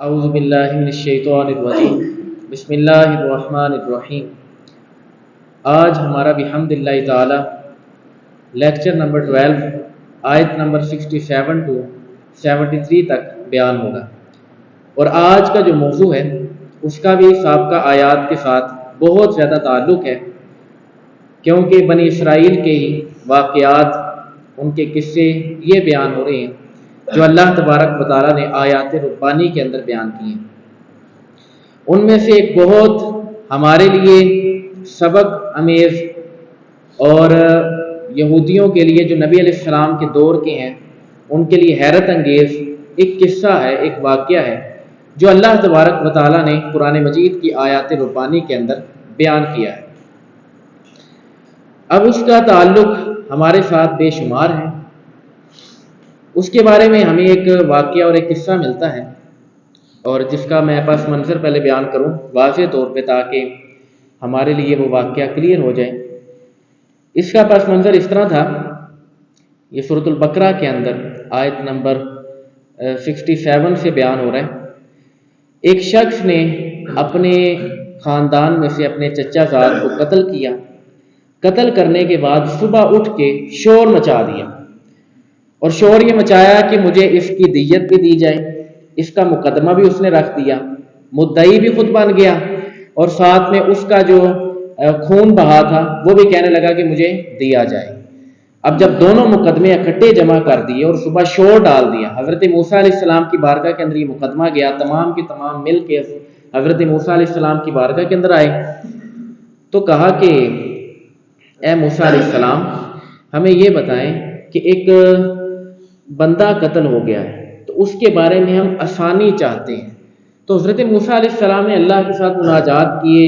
اعوذ باللہ من الشیطان الرجیم بسم اللہ الرحمن الرحیم۔ آج ہمارا بحمد اللہ تعالی لیکچر نمبر 12 آیت نمبر 67 ٹو 73 تک بیان ہوگا، اور آج کا جو موضوع ہے اس کا بھی سابقہ آیات کے ساتھ بہت زیادہ تعلق ہے، کیونکہ بنی اسرائیل کے ہی واقعات، ان کے قصے یہ بیان ہو رہے ہیں جو اللہ تبارک و تعالیٰ نے آیات ربانی کے اندر بیان کیے ہیں۔ ان میں سے ایک بہت ہمارے لیے سبق امیز اور یہودیوں کے لیے جو نبی علیہ السلام کے دور کے ہیں ان کے لیے حیرت انگیز ایک قصہ ہے، ایک واقعہ ہے جو اللہ تبارک و تعالیٰ نے قرآن مجید کی آیات ربانی کے اندر بیان کیا ہے۔ اب اس کا تعلق ہمارے ساتھ بے شمار ہے، اس کے بارے میں ہمیں ایک واقعہ اور ایک قصہ ملتا ہے، اور جس کا میں پس منظر پہلے بیان کروں واضح طور پہ تاکہ ہمارے لیے وہ واقعہ کلیئر ہو جائے۔ اس کا پس منظر اس طرح تھا، یہ سورۃ البقرہ کے اندر آیت نمبر 67 سے بیان ہو رہا ہے۔ ایک شخص نے اپنے خاندان میں سے اپنے چچا زاد کو قتل کیا۔ قتل کرنے کے بعد صبح اٹھ کے شور مچا دیا، اور شور یہ مچایا کہ مجھے اس کی دیت بھی دی جائے۔ اس کا مقدمہ بھی اس نے رکھ دیا، مدعی بھی خود بن گیا، اور ساتھ میں اس کا جو خون بہا تھا وہ بھی کہنے لگا کہ مجھے دیا جائے۔ اب جب دونوں مقدمے اکٹھے جمع کر دیے اور صبح شور ڈال دیا، حضرت موسیٰ علیہ السلام کی بارگاہ کے اندر یہ مقدمہ گیا، تمام کے تمام مل کے حضرت موسیٰ علیہ السلام کی بارگاہ کے اندر آئے تو کہا کہ اے موسیٰ علیہ السلام، ہمیں یہ بتائیں کہ ایک بندہ قتل ہو گیا ہے، تو اس کے بارے میں ہم آسانی چاہتے ہیں۔ تو حضرت موسیٰ علیہ السلام نے اللہ کے ساتھ مناجات کیے،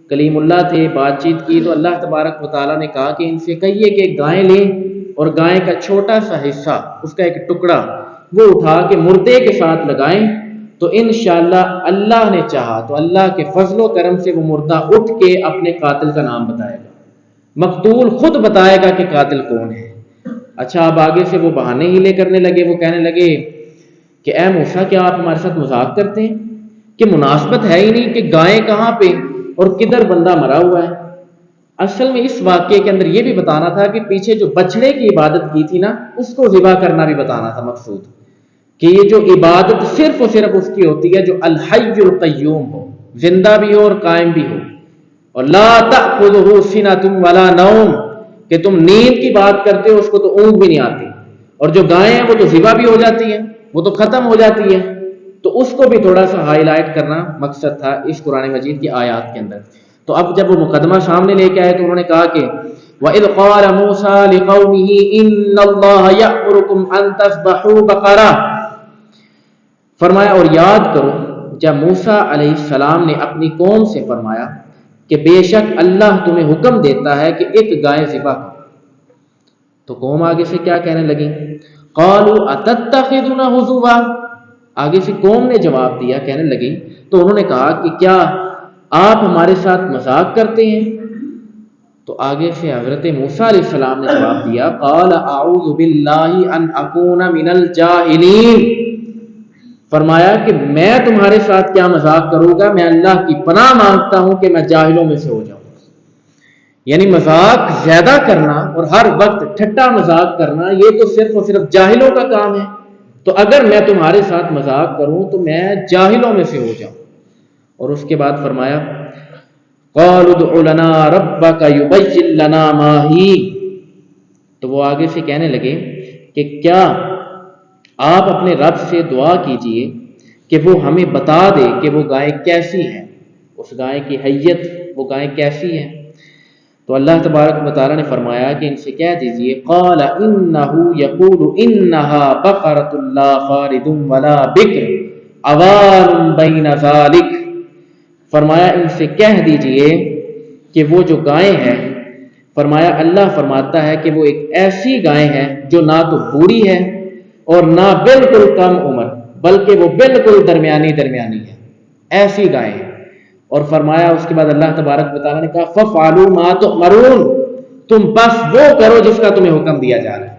کلیم اللہ تھے، بات چیت کی، تو اللہ تبارک و تعالیٰ نے کہا کہ ان سے کہیے کہ گائے لیں اور گائے کا چھوٹا سا حصہ، اس کا ایک ٹکڑا وہ اٹھا کے مردے کے ساتھ لگائیں، تو انشاءاللہ اللہ نے چاہا تو اللہ کے فضل و کرم سے وہ مردہ اٹھ کے اپنے قاتل کا نام بتائے گا، مقتول خود بتائے گا کہ قاتل کون ہے۔ اچھا، اب آگے سے وہ بہانے ہی لے کرنے لگے، وہ کہنے لگے کہ اے موسیٰ، کیا آپ ہمارے ساتھ مذاق کرتے ہیں کہ مناسبت ہے ہی نہیں کہ گائیں کہاں پہ اور کدھر بندہ مرا ہوا ہے۔ اصل میں اس واقعے کے اندر یہ بھی بتانا تھا کہ پیچھے جو بچڑے کی عبادت کی تھی نا، اس کو ذبح کرنا بھی بتانا تھا مقصود، کہ یہ جو عبادت صرف اور صرف اس کی ہوتی ہے جو الحی القیوم ہو، زندہ بھی ہو اور قائم بھی ہو، اور لا تأخذہ سنۃ ولا نوم، کہ تم نیند کی بات کرتے ہو اس کو تو اونگ بھی نہیں آتی، اور جو گائیں ہیں وہ تو ذبح بھی ہو جاتی ہیں، وہ تو ختم ہو جاتی ہے، تو اس کو بھی تھوڑا سا ہائی لائٹ کرنا مقصد تھا اس قرآن مجید کی آیات کے اندر۔ تو اب جب وہ مقدمہ سامنے لے کے آئے تو انہوں نے کہا کہ وَإِذْ قَالَ مُوسَىٰ لِقَوْمِهِ إِنَّ اللَّهَ يَأْمُرُكُمْ أَن تَذْبَحُوا بَقَرَةً، فرمایا اور یاد کرو جب موسیٰ علیہ السلام نے اپنی قوم سے فرمایا کہ بے شک اللہ تمہیں حکم دیتا ہے کہ ایک گائے ذبح کرو، تو قوم آگے سے کیا کہنے لگی؟ قالوا اتتخذنا ہزوا، آگے سے قوم نے جواب دیا، کہنے لگی، تو انہوں نے کہا کہ کیا آپ ہمارے ساتھ مذاق کرتے ہیں؟ تو آگے سے حضرت موسیٰ علیہ السلام نے جواب دیا، قال اعوذ باللہ ان اکون من الجاہلین، فرمایا کہ میں تمہارے ساتھ کیا مذاق کروں گا، میں اللہ کی پناہ مانگتا ہوں کہ میں جاہلوں میں سے ہو جاؤں۔ یعنی مذاق زیادہ کرنا اور ہر وقت ٹھٹا مذاق کرنا یہ تو صرف اور صرف جاہلوں کا کام ہے، تو اگر میں تمہارے ساتھ مذاق کروں تو میں جاہلوں میں سے ہو جاؤں۔ اور اس کے بعد فرمایا قالوا ادع لنا ربک یبین لنا ما ہی، تو وہ آگے سے کہنے لگے کہ کیا آپ اپنے رب سے دعا کیجئے کہ وہ ہمیں بتا دے کہ وہ گائے کیسی ہیں، اس گائے کی حیت، وہ گائے کیسی ہے۔ تو اللہ تبارک و تعالیٰ نے فرمایا کہ ان سے کہہ دیجئے قال انہ یقول انہا بقرۃ لا فارض ولا بکر عوان بین ذالک، فرمایا ان سے کہہ دیجئے کہ وہ جو گائیں ہیں، فرمایا اللہ فرماتا ہے کہ وہ ایک ایسی گائیں ہے جو نہ تو بوڑھی ہے اور نہ بالکل کم عمر، بلکہ وہ بالکل درمیانی ہے، ایسی گائیں ہیں۔ اور فرمایا اس کے بعد اللہ تبارک و تعالیٰ نے کہا فَفْعَلُوا مَا تُؤْمَرُونَ، تم بس وہ کرو جس کا تمہیں حکم دیا جا رہا ہے،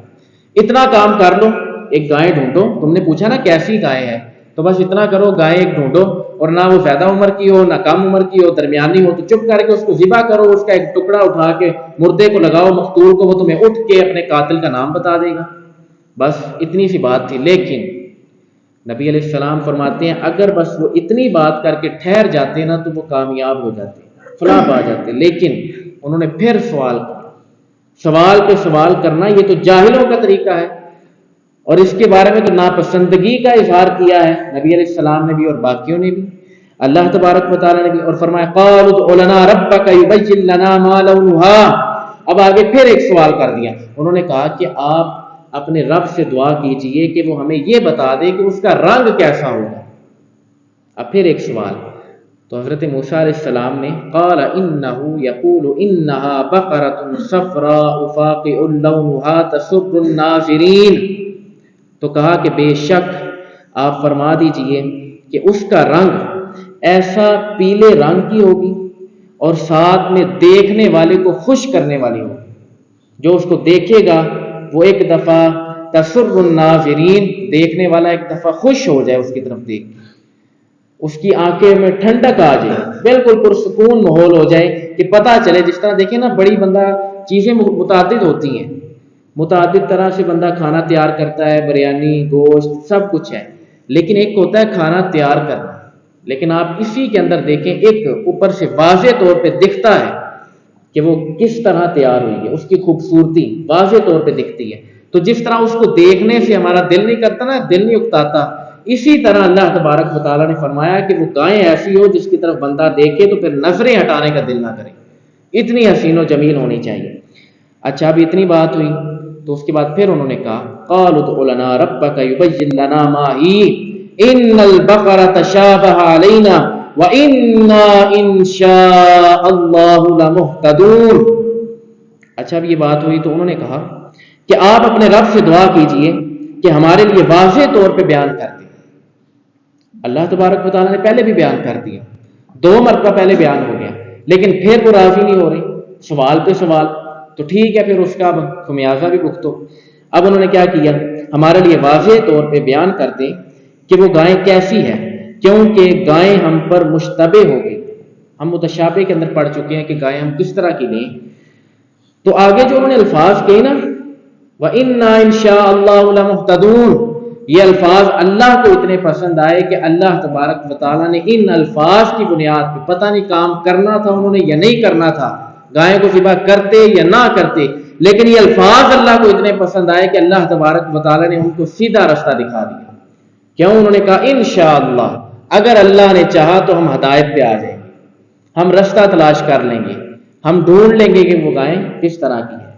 اتنا کام کر لو، ایک گائے ڈھونڈو، تم نے پوچھا نا کیسی گائے ہے، تو بس اتنا کرو، گائے ایک ڈھونڈو، اور نہ وہ زیادہ عمر کی ہو نہ کم عمر کی ہو، درمیانی ہو، تو چپ کر کے اس کو ذبح کرو، اس کا ایک ٹکڑا اٹھا کے مردے کو لگاؤ مقتول کو، وہ تمہیں اٹھ کے اپنے قاتل کا نام بتا دے گا۔ بس اتنی سی بات تھی۔ لیکن نبی علیہ السلام فرماتے ہیں اگر بس وہ اتنی بات کر کے ٹھہر جاتے نا تو وہ کامیاب ہو جاتے، فلاح پا جاتے، لیکن انہوں نے پھر سوال کیا۔ سوال پہ سوال کرنا یہ تو جاہلوں کا طریقہ ہے، اور اس کے بارے میں تو ناپسندگی کا اظہار کیا ہے نبی علیہ السلام نے بھی اور باقیوں نے بھی، اللہ تبارک و تعالیٰ نے بھی، اور فرمایا قالوا ادع لنا ربک یبین لنا ما لونها۔ اب آگے پھر ایک سوال کر دیا، انہوں نے کہا کہ آپ اپنے رب سے دعا کیجئے کہ وہ ہمیں یہ بتا دے کہ اس کا رنگ کیسا ہوگا۔ اب پھر ایک سوال، تو حضرت موسیٰ علیہ السلام نے قال انه یقول انها بقرة صفراء فاقع لونها تسر الناظرین، تو کہا کہ بے شک آپ فرما دیجئے کہ اس کا رنگ ایسا پیلے رنگ کی ہوگی اور ساتھ میں دیکھنے والے کو خوش کرنے والی ہوگی، جو اس کو دیکھے گا وہ ایک دفعہ تسر الناظرین، دیکھنے والا ایک دفعہ خوش ہو جائے اس کی طرف دیکھ کے، اس کی آنکھیں میں ٹھنڈک آ جائے، بالکل پرسکون ماحول ہو جائے کہ پتہ چلے، جس طرح دیکھیں نا بڑی بندہ چیزیں متعدد ہوتی ہیں، متعدد طرح سے بندہ کھانا تیار کرتا ہے، بریانی، گوشت، سب کچھ ہے، لیکن ایک ہوتا ہے کھانا تیار کرنا، لیکن آپ اسی کے اندر دیکھیں ایک اوپر سے واضح طور پہ دکھتا ہے کہ وہ کس طرح تیار ہوئی ہے، اس کی خوبصورتی واضح طور پہ دکھتی ہے، تو جس طرح اس کو دیکھنے سے ہمارا دل نہیں کرتا نا، دل نہیں اکتاتا، اسی طرح اللہ تبارک و تعالیٰ نے فرمایا کہ وہ گائیں ایسی ہو جس کی طرف بندہ دیکھے تو پھر نظریں ہٹانے کا دل نہ کرے، اتنی حسین و جمیل ہونی چاہیے۔ اچھا اب اتنی بات ہوئی تو اس کے بعد پھر انہوں نے کہا قالوا ادع لنا ربک یبین لنا ما ہی ان البقرة تشابہ علینا وإنا ان شاء اللہ لمہتدون۔ اچھا اب یہ بات ہوئی تو انہوں نے کہا کہ آپ اپنے رب سے دعا کیجئے کہ ہمارے لیے واضح طور پہ بیان کر دیں۔ اللہ تبارک و تعالیٰ نے پہلے بھی بیان کر دیا، 2 مرتبہ پہلے بیان ہو گیا، لیکن پھر وہ راضی نہیں ہو رہی، سوال پہ سوال، تو ٹھیک ہے پھر اس کا خمیازہ بھی بھگتو۔ اب انہوں نے کیا کیا، ہمارے لیے واضح طور پہ بیان کر دیں کہ وہ گائیں کیسی ہے، کیونکہ گائیں ہم پر مشتبہ ہو گئی، ہم متشابہ کے اندر پڑ چکے ہیں کہ گائیں ہم کس طرح کی لیں۔ تو آگے جو انہوں نے الفاظ کہے نا وَإِنَّا إِن شَاءَ اللَّهُ لَمُهْتَدُونَ، یہ الفاظ اللہ کو اتنے پسند آئے کہ اللہ تبارک و تعالیٰ نے ان الفاظ کی بنیاد پہ، پتہ نہیں کام کرنا تھا انہوں نے یا نہیں کرنا تھا، گائے کو ذبح کرتے یا نہ کرتے، لیکن یہ الفاظ اللہ کو اتنے پسند آئے کہ اللہ تبارک و تعالیٰ نے ان کو سیدھا رستہ دکھا دیا۔ کیوں؟ انہوں نے کہا انشاءاللہ، اگر اللہ نے چاہا تو ہم ہدایت پہ آ جائیں گے، ہم رستہ تلاش کر لیں گے، ہم ڈھونڈ لیں گے کہ وہ گائیں کس طرح کی ہے۔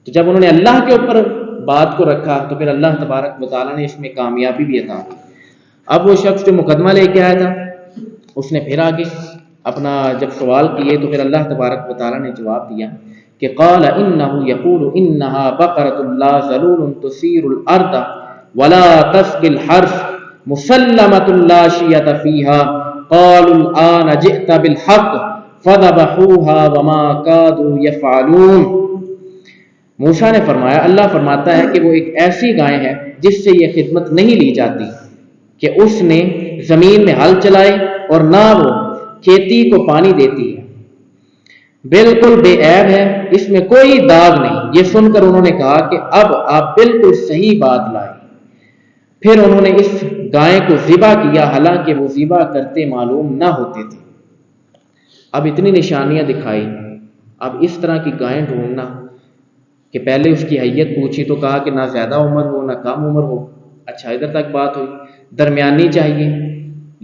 تو جب انہوں نے اللہ کے اوپر بات کو رکھا تو پھر اللہ تبارک و تعالیٰ نے اس میں کامیابی بھی عطا کی۔ اب وہ شخص جو مقدمہ لے کے آیا تھا اس نے پھر آگے اپنا جب سوال کیے تو پھر اللہ تبارک و تعالیٰ نے جواب دیا کہ قال انه يقول انها بقرة لا ذلول تثير الارض ولا تسقي الحرث مسلمة لا شية فيها قالوا الآن جئت بالحق فذبحوها وما كادوا يفعلون۔ موسیٰ نے فرمایا، اللہ فرماتا ہے کہ وہ ایک ایسی گائے ہے جس سے یہ خدمت نہیں لی جاتی کہ اس نے زمین میں ہل چلائے اور نہ وہ کھیتی کو پانی دیتی ہے، بالکل بے عیب ہے، اس میں کوئی داغ نہیں۔ یہ سن کر انہوں نے کہا کہ اب آپ بالکل صحیح بات لائے۔ پھر انہوں نے اس گائے کو ذبح کیا، حالانکہ وہ ذبح کرتے معلوم نہ ہوتے تھے۔ اب اتنی نشانیاں دکھائی، اب اس طرح کی گائیں ڈھونڈنا کہ پہلے اس کی حیت پوچھی تو کہا کہ نہ زیادہ عمر ہو نہ کم عمر ہو، اچھا ادھر تک بات ہوئی، درمیانی چاہیے،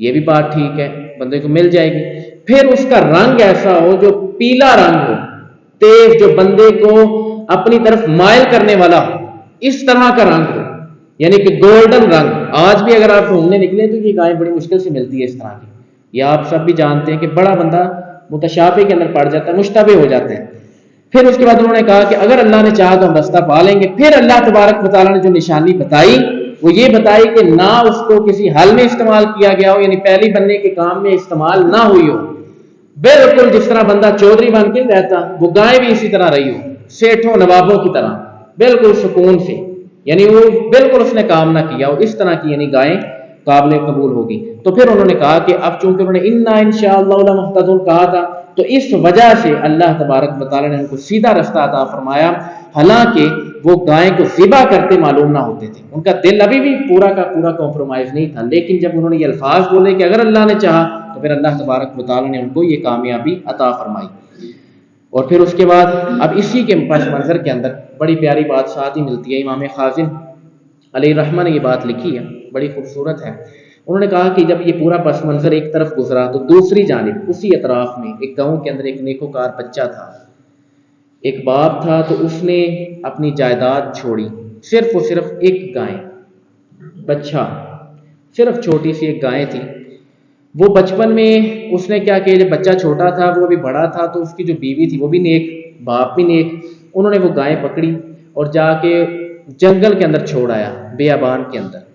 یہ بھی بات ٹھیک ہے، بندے کو مل جائے گی۔ پھر اس کا رنگ ایسا ہو جو پیلا رنگ ہو، تیز، جو بندے کو اپنی طرف مائل کرنے والا ہو، اس طرح کا رنگ ہو، یعنی کہ گولڈن رنگ۔ آج بھی اگر آپ ڈھونڈنے نکلیں تو یہ گائیں بڑی مشکل سے ملتی ہے اس طرح کی، یہ آپ سب بھی جانتے ہیں کہ بڑا بندہ متشابہ کے اندر پڑ جاتا ہے، مشتبہ ہو جاتے ہیں۔ پھر اس کے بعد انہوں نے کہا کہ اگر اللہ نے چاہا تو ہم رستہ پا لیں گے۔ پھر اللہ تبارک و تعالیٰ نے جو نشانی بتائی وہ یہ بتائی کہ نہ اس کو کسی حل میں استعمال کیا گیا ہو، یعنی پہلی بننے کے کام میں استعمال نہ ہوئی ہو، بالکل جس طرح بندہ چودھری بن کے رہتا وہ گائے بھی اسی طرح رہی ہو، سیٹھوں نوابوں کی طرح بالکل سکون سے، یعنی وہ بالکل اس نے کام نہ کیا ہو، اس طرح کی یعنی گائیں قابل قبول ہوگی۔ تو پھر انہوں نے کہا کہ اب چونکہ انہوں نے انا انشاءاللہ لمہتدون کہا تھا تو اس وجہ سے اللہ تبارک و تعالیٰ نے ان کو سیدھا رستہ عطا فرمایا، حالانکہ وہ گائے کو ذبح کرتے معلوم نہ ہوتے تھے، ان کا دل ابھی بھی پورا کا پورا کمپرومائز نہیں تھا، لیکن جب انہوں نے یہ الفاظ بولے کہ اگر اللہ نے چاہا تو پھر اللہ تبارک و تعالیٰ نے ان کو یہ کامیابی عطا فرمائی۔ اور پھر اس کے بعد اب اسی کے پس منظر کے اندر بڑی پیاری بات ساتھ ہی ملتی ہے، امام خازن علیہ الرحمہ نے یہ بات لکھی ہے، بڑی خوبصورت ہے۔ انہوں نے کہا کہ جب یہ پورا پس منظر ایک طرف گزرا تو دوسری جانب اسی اطراف میں ایک گاؤں کے اندر ایک نیکوکار بچہ تھا، ایک باپ تھا، تو اس نے اپنی جائیداد چھوڑی، صرف اور صرف ایک گائے، بچہ، صرف چھوٹی سی ایک گائے تھی۔ وہ بچپن میں اس نے کیا کیا، جب بچہ چھوٹا تھا وہ بھی بڑا تھا تو اس کی جو بیوی تھی وہ بھی نیک، باپ بھی نیک، انہوں نے وہ گائے پکڑی اور جا کے جنگل کے اندر چھوڑ آیا، بیابان کے اندر۔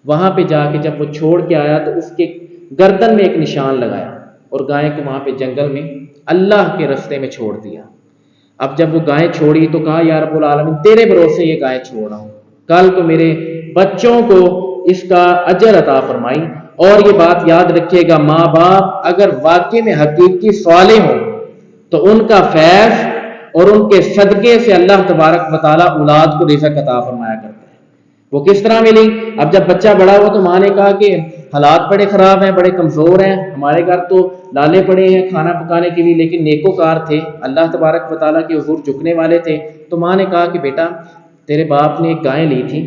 وہاں پہ جا کے جب وہ چھوڑ کے آیا تو اس کے گردن میں ایک نشان لگایا اور گائے کو وہاں پہ جنگل میں اللہ کے رستے میں چھوڑ دیا۔ اب جب وہ گائے چھوڑی تو کہا یا رب العالمین تیرے بھروسے یہ گائے چھوڑ رہا ہوں، کل کو میرے بچوں کو اس کا اجر عطا فرمائی۔ اور یہ بات یاد رکھیے گا، ماں باپ اگر واقعی میں حقیقی صالح ہوں تو ان کا فیض اور ان کے صدقے سے اللہ تبارک و تعالیٰ اولاد کو رزق عطا فرمایا کرتا ہے۔ وہ کس طرح ملی؟ اب جب بچہ بڑا ہوا تو ماں نے کہا کہ حالات بڑے خراب ہیں، بڑے کمزور ہیں، ہمارے گھر تو لالے پڑے ہیں کھانا پکانے کے لیے، لیکن نیکوکار تھے، اللہ تبارک و تعالیٰ کے حضور جھکنے والے تھے۔ تو ماں نے کہا کہ بیٹا تیرے باپ نے ایک گائے لی تھی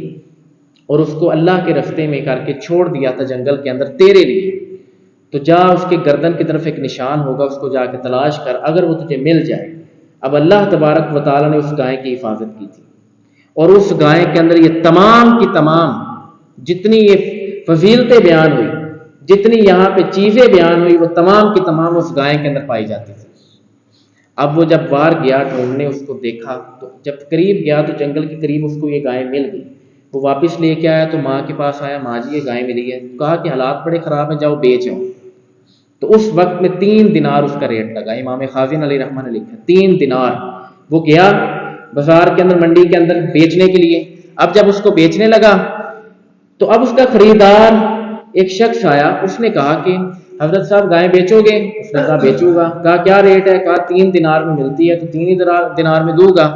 اور اس کو اللہ کے رستے میں کر کے چھوڑ دیا تھا جنگل کے اندر تیرے لیے، تو جا اس کے گردن کی طرف ایک نشان ہوگا، اس کو جا کے تلاش کر، اگر وہ تجھے مل جائے۔ اب اللہ تبارک و تعالیٰ نے اس گائے کی حفاظت کی تھی اور اس گائے کے اندر یہ تمام کی تمام جتنی یہ فضیلتیں بیان ہوئی، جتنی یہاں پہ چیزیں بیان ہوئی، وہ تمام کی تمام اس گائے کے اندر پائی جاتی تھی۔ اب وہ جب باہر گیا ڈھونڈنے، اس کو دیکھا تو جب قریب گیا تو جنگل کے قریب اس کو یہ گائے مل گئی۔ وہ واپس لے کے آیا تو ماں کے پاس آیا، ماں جی یہ گائے ملی ہے، کہا کہ حالات بڑے خراب ہیں، جاؤ بیچ آؤ۔ تو اس وقت میں 3 دینار اس کا ریٹ لگا، امام خازن علیہ رحمہ نے لکھا 3 دینار۔ وہ گیا بازار کے اندر، منڈی کے اندر بیچنے کے لیے۔ اب جب اس کو بیچنے لگا تو اب اس کا خریدار ایک شخص آیا، اس نے کہا کہ حضرت صاحب گائے بیچو گے؟ اس نے کہا بیچوں گا۔ کہا کیا ریٹ ہے؟ کہا 3 دینار میں ملتی ہے تو 3 ہی دینار میں دوں گا۔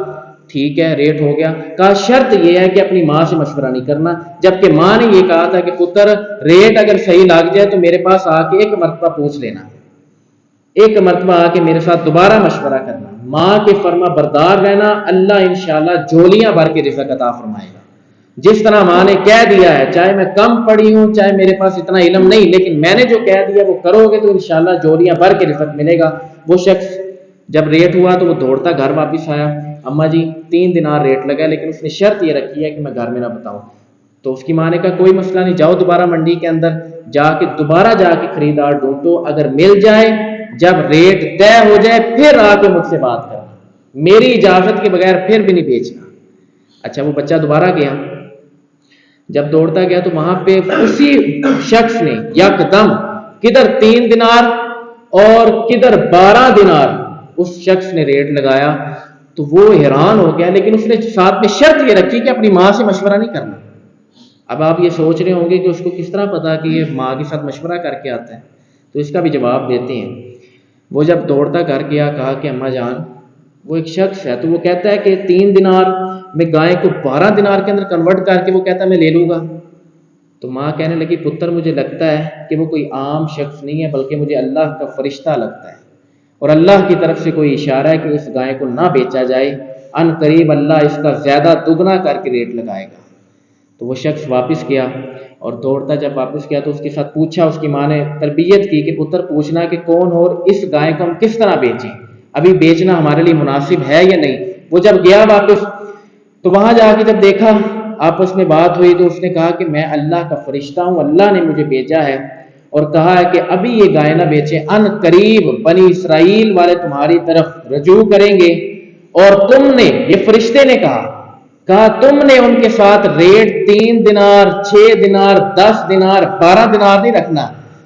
ٹھیک ہے، ریٹ ہو گیا۔ کہا شرط یہ ہے کہ اپنی ماں سے مشورہ نہیں کرنا، جبکہ ماں نے یہ کہا تھا کہ پتر ریٹ اگر صحیح لگ جائے تو میرے پاس آ کے ایک مرتبہ پوچھ لینا، ایک مرتبہ آ کے میرے ساتھ دوبارہ مشورہ کرنا، ماں کے فرما بردار رہنا، اللہ انشاءاللہ جھولیاں بھر کے رزق عطا فرمائے گا۔ جس طرح ماں نے کہہ دیا ہے، چاہے میں کم پڑھی ہوں، چاہے میرے پاس اتنا علم نہیں، لیکن میں نے جو کہہ دیا وہ کرو گے تو انشاءاللہ جھولیاں بھر کے رزق ملے گا۔ وہ شخص جب ریٹ ہوا تو وہ دوڑتا گھر واپس آیا، اماں جی 3 دینار ریٹ لگا، لیکن اس نے شرط یہ رکھی ہے کہ میں گھر میں نہ بتاؤں۔ تو اس کی ماں نے کہا کوئی مسئلہ نہیں، جاؤ دوبارہ منڈی کے اندر جا کے دوبارہ جا کے خریدار ڈھونڈو، اگر مل جائے جب ریٹ طے ہو جائے پھر آ کے مجھ سے بات کرنا، میری اجازت کے بغیر پھر بھی نہیں بیچنا۔ اچھا وہ بچہ دوبارہ گیا، جب دوڑتا گیا تو وہاں پہ اسی شخص نے یکدم کدھر 3 دینار اور کدھر 12 دینار اس شخص نے ریٹ لگایا۔ تو وہ حیران ہو گیا، لیکن اس نے ساتھ میں شرط یہ رکھی کہ اپنی ماں سے مشورہ نہیں کرنا۔ اب آپ یہ سوچ رہے ہوں گے کہ اس کو کس طرح پتا کہ یہ ماں کے ساتھ مشورہ کر کے آتا ہے، تو اس کا بھی جواب دیتے ہیں۔ وہ جب دوڑتا گھر گیا، کہا کہ اماں جان وہ ایک شخص ہے، تو وہ کہتا ہے کہ 3 دینار میں گائے کو 12 دینار کے اندر کنورٹ کر کے وہ کہتا ہے میں لے لوں گا۔ تو ماں کہنے لگی پتر مجھے لگتا ہے کہ وہ کوئی عام شخص نہیں ہے، بلکہ مجھے اللہ کا فرشتہ لگتا ہے، اور اللہ کی طرف سے کوئی اشارہ ہے کہ اس گائے کو نہ بیچا جائے، ان قریب اللہ اس کا زیادہ دگنا کر کے ریٹ لگائے گا۔ تو وہ شخص واپس گیا اور دوڑتا جب واپس گیا تو اس کے ساتھ پوچھا، اس کی ماں نے تربیت کی کہ پتر پوچھنا کہ کون ہو اور اس گائے کو ہم کس طرح بیچیں، ابھی بیچنا ہمارے لیے مناسب ہے یا نہیں۔ وہ جب گیا واپس تو وہاں جا کے جب دیکھا آپس میں بات ہوئی تو اس نے کہا کہ میں اللہ کا فرشتہ ہوں، اللہ نے مجھے بھیجا ہے اور کہا ہے کہ ابھی یہ گائے نہ بیچے، ان قریب بنی اسرائیل والے تمہاری طرف رجوع کریں گے، اور تم نے، یہ فرشتے نے کہا تم نے ان کے ساتھ ریٹ 3 دینار 6 دینار 10 دینار 12 دینار نہیں رکھنا،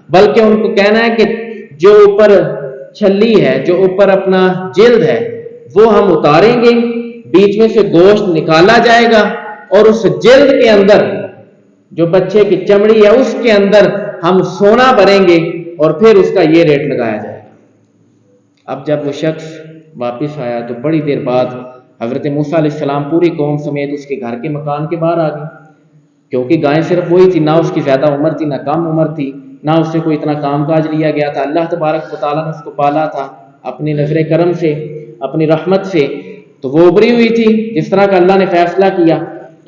بلکہ ان کو کہنا ہے کہ جو اوپر چھلی ہے، جو اوپر اپنا جلد ہے وہ ہم اتاریں گے، بیچ میں سے گوشت نکالا جائے گا اور اس جلد کے اندر جو بچے کی چمڑی ہے اس کے اندر ہم سونا بھریں گے اور پھر اس کا یہ ریٹ لگایا جائے گا۔ اب جب وہ شخص واپس آیا تو بڑی دیر بعد حضرت موسیٰ علیہ السلام پوری قوم سمیت اس کے گھر کے مکان کے باہر آ گئے، کیونکہ گائے صرف وہی تھی، نہ اس کی زیادہ عمر تھی نہ کم عمر تھی، نہ اس سے کوئی اتنا کام کاج لیا گیا تھا۔ اللہ تبارک و تعالیٰ نے اس کو پالا تھا اپنی نظر کرم سے، اپنی رحمت سے، تو وہ ابری ہوئی تھی جس طرح کا اللہ نے فیصلہ کیا۔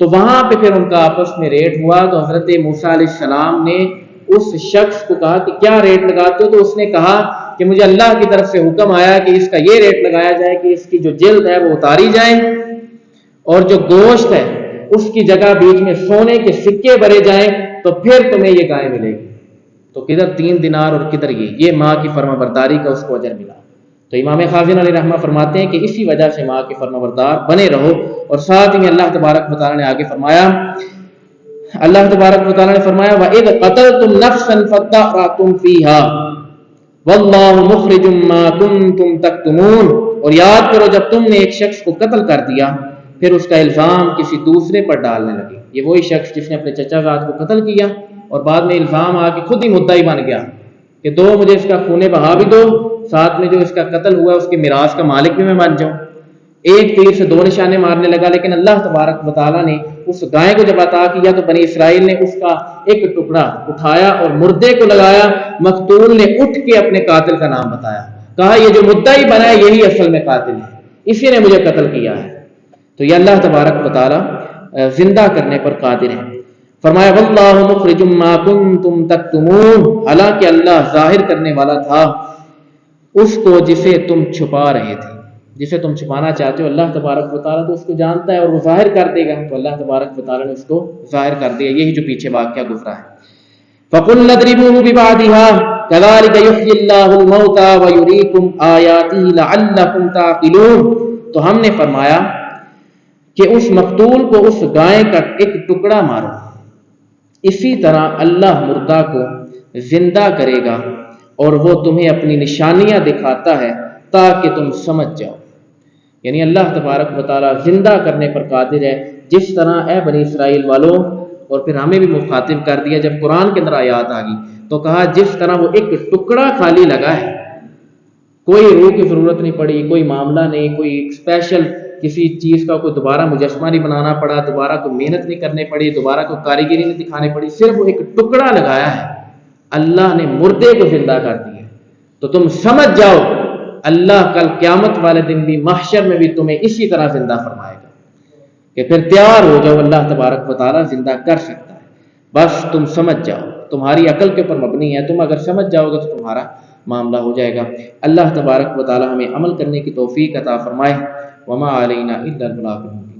تو وہاں پہ پھر ان کا آپس میں ریٹ ہوا، تو حضرت موسیٰ علیہ السلام نے اس شخص کو کہا کہ کیا ریٹ لگاتے ہو؟ تو اس نے کہا کہ مجھے اللہ کی طرف سے حکم آیا کہ اس کا یہ ریٹ لگایا جائے کہ اس کی جو جلد ہے وہ اتاری جائے اور جو گوشت ہے اس کی جگہ بیچ میں سونے کے سکے بھرے جائیں، تو پھر تمہیں یہ گائے ملے گی۔ تو کدھر 3 دینار اور کدھر یہ ماں کی فرما برداری کا اس کو اجر ملا۔ تو امام خازن علیہ رحمہ فرماتے ہیں کہ اسی وجہ سے ماں کے فرما بردار بنے رہو۔ اور ساتھ ہی اللہ تبارک و تعالیٰ نے آگے فرمایا، اللہ تبارک و تعالیٰ نے فرمایا وَإِذْ قَتَلْتُمْ نَفْسًا فَادَّارَأْتُمْ فِيهَا وَاللَّهُ مُخْرِجٌ مَا كُنْتُمْ تَكْتُمُونَ، اور یاد کرو جب تم نے ایک شخص کو قتل کر دیا پھر اس کا الزام کسی دوسرے پر ڈالنے لگے۔ یہ وہی شخص جس نے اپنے چچا زاد کو قتل کیا اور بعد میں الزام آ کے خود ہی مدعی بن گیا کہ دو مجھے اس کا خون بہا بھی دو، ساتھ میں جو اس کا قتل ہوا ہے اس کے میراث کا مالک بھی میں بن جاؤں۔ ایک تیر سے 2 نشانے مارنے لگا، لیکن اللہ تبارک و تعالیٰ نے اس گائے کو جب عطا کیا تو بنی اسرائیل نے اس کا ایک ٹکڑا اٹھایا اور مردے کو لگایا، مقتول نے اٹھ کے اپنے قاتل کا نام بتایا، کہا یہ جو مدعی بنا ہے یہی اصل میں قاتل ہے، اسی نے مجھے قتل کیا ہے۔ تو یہ اللہ تبارک و تعالیٰ زندہ کرنے پر قادر ہے۔ فرمایا واللہ مخرج ما کنتم تکتمون، حالانکہ اللہ ظاہر کرنے والا تھا اس کو جسے تم چھپا رہے تھے، جسے تم چھپانا چاہتے ہو اللہ تبارک و تعالیٰ تو اس کو جانتا ہے اور وہ ظاہر کر دے گا۔ تو اللہ تبارک و تعالیٰ نے اس کو ظاہر کر دیا، یہی جو پیچھے واقعہ گزرا ہے۔ فَقُلْنَا اضْرِبُوهُ بِبَعْضِهَا كَذَلِكَ يُحْيِي اللَّهُ الْمَوْتَى وَيُرِيكُمْ آيَاتِهِ لَعَلَّكُمْ تَعْقِلُونَ، تو ہم نے فرمایا کہ اس مقتول کو اس گائے کا ایک ٹکڑا مارو، اسی طرح اللہ مردہ کو زندہ کرے گا اور وہ تمہیں اپنی نشانیاں دکھاتا ہے تاکہ تم سمجھ جاؤ۔ یعنی اللہ تبارک و تعالیٰ زندہ کرنے پر قادر ہے، جس طرح اے بنی اسرائیل والوں، اور پھر ہمیں بھی مخاطب کر دیا جب قرآن کے اندر آیات آ گئی تو کہا جس طرح وہ ایک ٹکڑا خالی لگا ہے، کوئی روح کی ضرورت نہیں پڑی، کوئی معاملہ نہیں، کوئی اسپیشل کسی چیز کا کوئی دوبارہ مجسمہ نہیں بنانا پڑا، دوبارہ کوئی محنت نہیں کرنی پڑی، دوبارہ کوئی کاریگری نہیں دکھانی پڑی، صرف وہ ایک ٹکڑا لگایا ہے، اللہ نے مردے کو زندہ کر دیا۔ تو تم سمجھ جاؤ اللہ کل قیامت والے دن بھی محشر میں بھی تمہیں اسی طرح زندہ فرمائے گا کہ پھر تیار ہو جاؤ، اللہ تبارک و تعالیٰ زندہ کر سکتا ہے، بس تم سمجھ جاؤ، تمہاری عقل کے اوپر مبنی ہے، تم اگر سمجھ جاؤ گے تو تمہارا معاملہ ہو جائے گا۔ اللہ تبارک و تعالیٰ ہمیں عمل کرنے کی توفیق عطا فرمائے۔ وما علینا الا البلاغ المبین۔